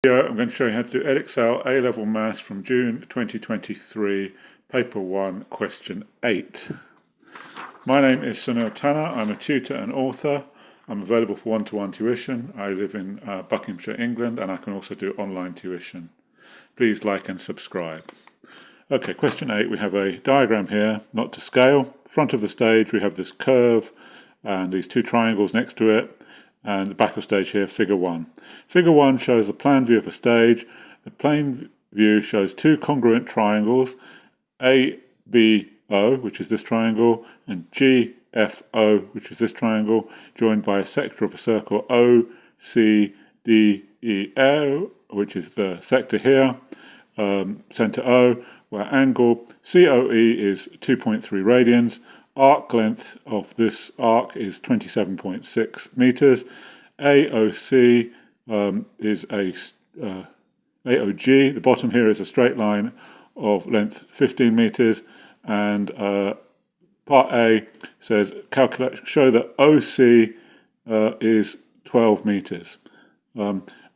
Here I'm going to show you how to do Edexcel A-Level Maths from June 2023, Paper 1, Question 8. My name is Sunil Tanner. I'm a tutor and author. I'm available for one-to-one tuition. I live in Buckinghamshire, England, and I can also do online tuition. Please like and subscribe. Okay, question 8, we have a diagram here, not to scale. Front of the stage we have this curve and these two triangles next to it. And the back of stage here, figure 1. Figure 1 shows the plan view of a stage. The plane view shows two congruent triangles, ABO, which is this triangle, and GFO, which is this triangle, joined by a sector of a circle OCDEO, which is the sector here, center O, where angle COE is 2.3 radians. Arc length of this arc is 27.6 meters. AOC is a AOG. The bottom here is a straight line of length 15 meters, and part A says show that OC is 12 meters.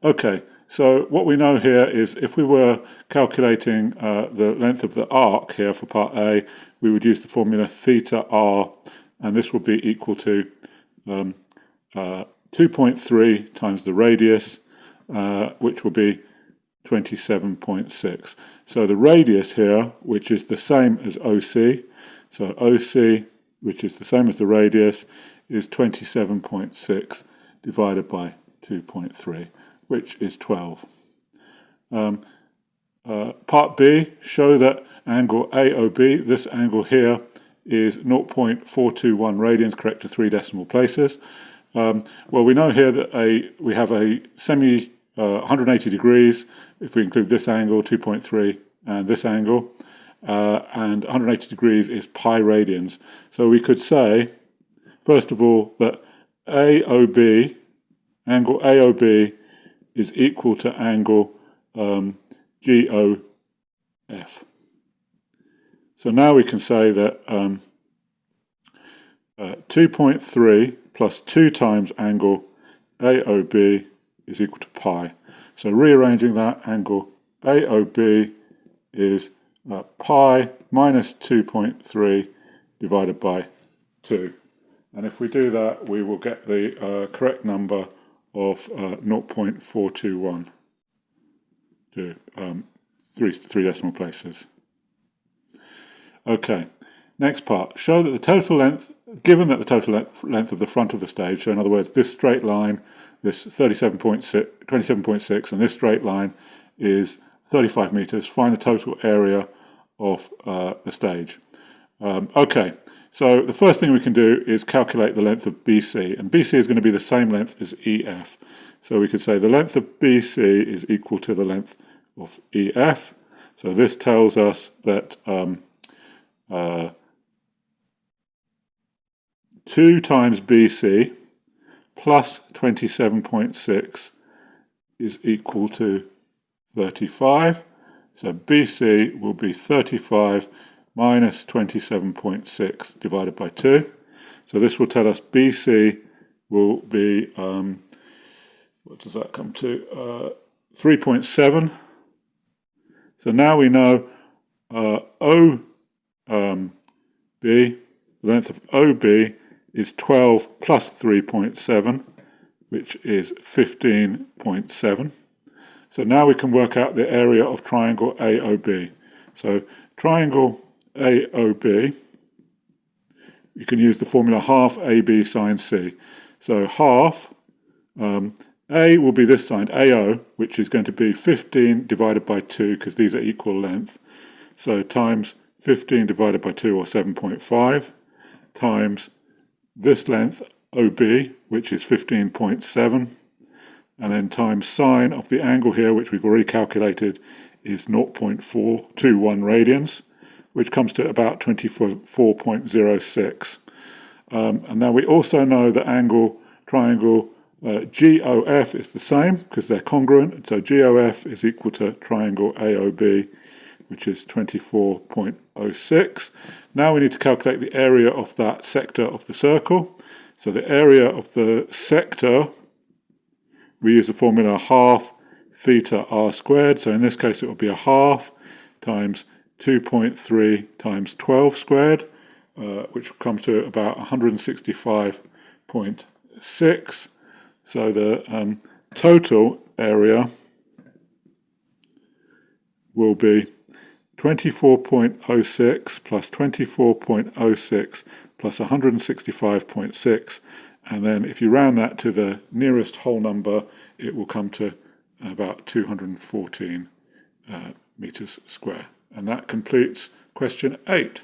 Okay, so what we know here is if we were calculating the length of the arc here for part A, we would use the formula theta r, and this will be equal to 2.3 times the radius, which will be 27.6. So the radius here, which is the same as OC, so OC, which is the same as the radius, is 27.6 divided by 2.3, which is 12. Part B, show that angle AOB, this angle here, is 0.421 radians, correct to 3 decimal places. Well, we know here that we have a 180 degrees, if we include this angle, 2.3, and this angle, and 180 degrees is pi radians. So we could say, first of all, that AOB, angle AOB, is equal to angle GOF. So now we can say that 2.3 plus 2 times angle AOB is equal to pi. So rearranging that, angle AOB is pi minus 2.3 divided by 2. And if we do that, we will get the correct number of 0.421 to 3 decimal places. Okay, next part. Show that the total length, given that the total length of the front of the stage, so in other words, this straight line, this 27.6, and this straight line is 35 meters, find the total area of the stage. Okay, so the first thing we can do is calculate the length of BC, and BC is going to be the same length as EF. So we could say the length of BC is equal to the length of EF. So this tells us that 2 times BC plus 27.6 is equal to 35. So BC will be 35 minus 27.6 divided by 2. So this will tell us BC will be, what does that come to? 3.7. So now we know OB, the length of OB is 12 plus 3.7, which is 15.7. So now we can work out the area of triangle AOB. So triangle AOB, you can use the formula half AB sine C. So half, A will be this side, AO, which is going to be 15 divided by 2, because these are equal length. So times 15 divided by 2, or 7.5, times this length, OB, which is 15.7, and then times sine of the angle here, which we've already calculated, is 0.421 radians, which comes to about 24.06. And now we also know that triangle GOF is the same, because they're congruent, so GOF is equal to triangle AOB, which is 24.06. Now we need to calculate the area of that sector of the circle. So the area of the sector, we use the formula half theta r squared. So in this case it will be a half times 2.3 times 12 squared, which comes to about 165.6. So the total area will be 24.06 plus 24.06 plus 165.6, and then if you round that to the nearest whole number, it will come to about 214 meters square. And that completes question 8.